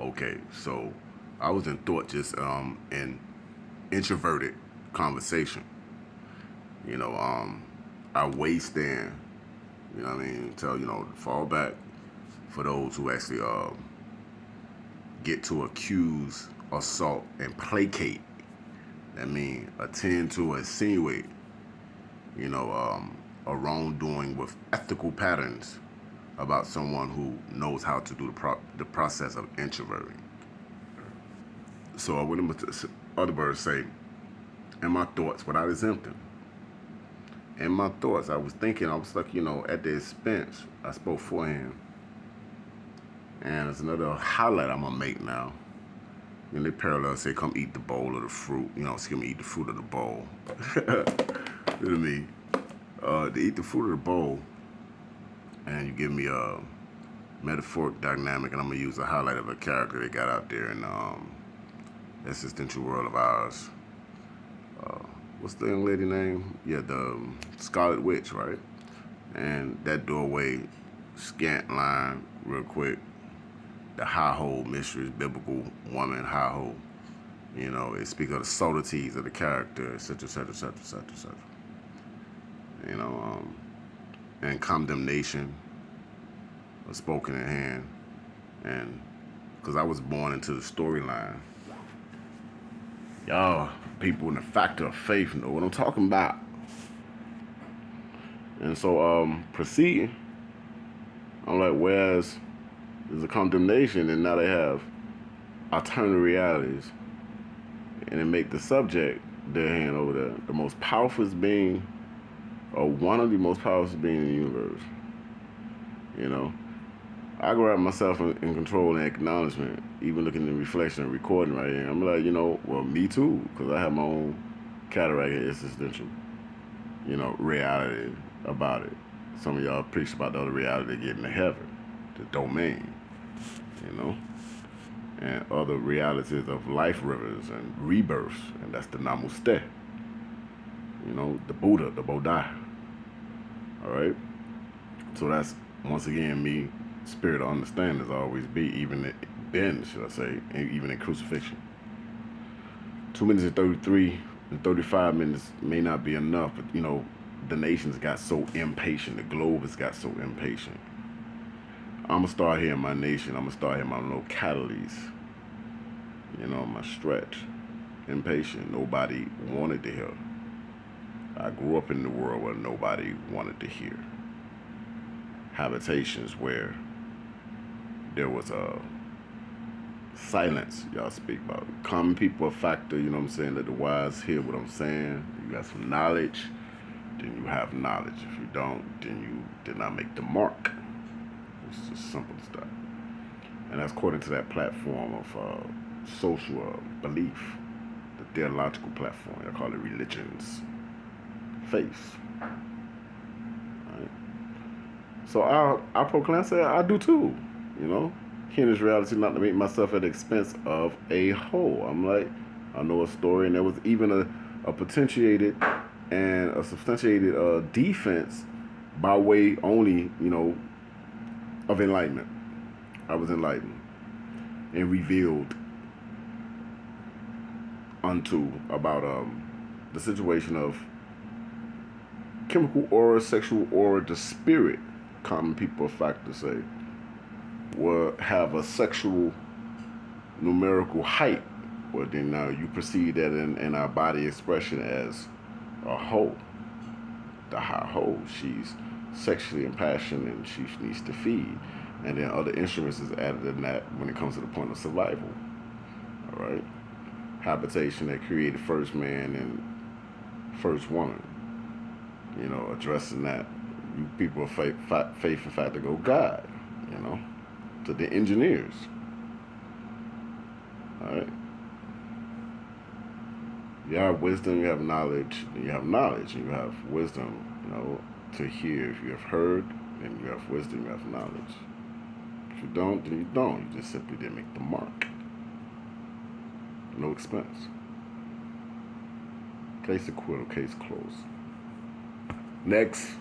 Okay, so I was in thought just in introverted conversation. You know, I waste in, you know what I mean, tell, fall back for those who actually get to accuse, assault, and placate. That mean attend to insinuate, you know, a wrongdoing with ethical patterns about someone who knows how to do the process of introverting. So I went into other words say, in my thoughts without exempting. In my thoughts, I was thinking, I was like, at the expense, I spoke for him. And it's another highlight I'm gonna make now. They parallel say, come eat the bowl of the fruit. Excuse me, eat the fruit of the bowl. You know what I mean? To eat the fruit of the bowl, and you give me a metaphoric dynamic, and I'm gonna use a highlight of a character they got out there in existential world of ours. What's the young lady name? Yeah, the Scarlet Witch, right? And that doorway, scant line, real quick. The high hole mistress, biblical woman, high hole. It speaks of the subtleties of the character, etc., etc., etc., etc., etc. You know, and condemnation was spoken in hand, and because I was born into the storyline. Y'all, people in the factor of faith know what I'm talking about. And so, proceeding, I'm like, whereas there's a condemnation, and now they have alternative realities, and it make the subject their hand over there, the most powerful being, or one of the most powerful beings in the universe. I grab myself in control and acknowledgement, even looking in reflection and recording right here. I'm like, well, me too, because I have my own cataract and existential, reality about it. Some of y'all preach about the other reality getting to heaven, the domain, and other realities of life rivers and rebirths, and that's the Namaste. The Buddha, the Bodhi. All right. So that's once again me. Spirit of understanding is always be, even been, should I say, even in crucifixion. 2 minutes and 33 and 35 minutes may not be enough, but the nations got so impatient. The globe has got so impatient. I'm gonna start here in my nation. I'm gonna start here in my localities. My stretch. Impatient. Nobody wanted to hear. I grew up in the world where nobody wanted to hear. Habitations where there was a silence, y'all speak about. Common people a factor, let the wise hear what I'm saying. You got some knowledge, then you have knowledge. If you don't, then you did not make the mark. It's just simple as that. And that's according to that platform of social belief, the theological platform. I call it religions, faith. Right? So I proclaim, say I do too. Here in this reality, not to make myself at the expense of a whole. I'm like, I know a story, and there was even a potentiated and a substantiated defense by way only, of enlightenment. I was enlightened and revealed unto about the situation of chemical aura, sexual aura, the spirit. Common people factor say will have a sexual numerical height. Well, then now you perceive that in our body expression as a hoe. The high hoe, she's sexually impassioned and she needs to feed. And then other instruments is added in that when it comes to the point of survival. All right? Habitation that created first man and first woman. Addressing that. You people of faith and fact to go God, to the engineers. All right. You have wisdom, you have knowledge, and you have knowledge, and you have wisdom, to hear. If you have heard, then you have wisdom, you have knowledge. If you don't, then you don't. You just simply didn't make the mark. No expense. Case acquittal, case closed. Next.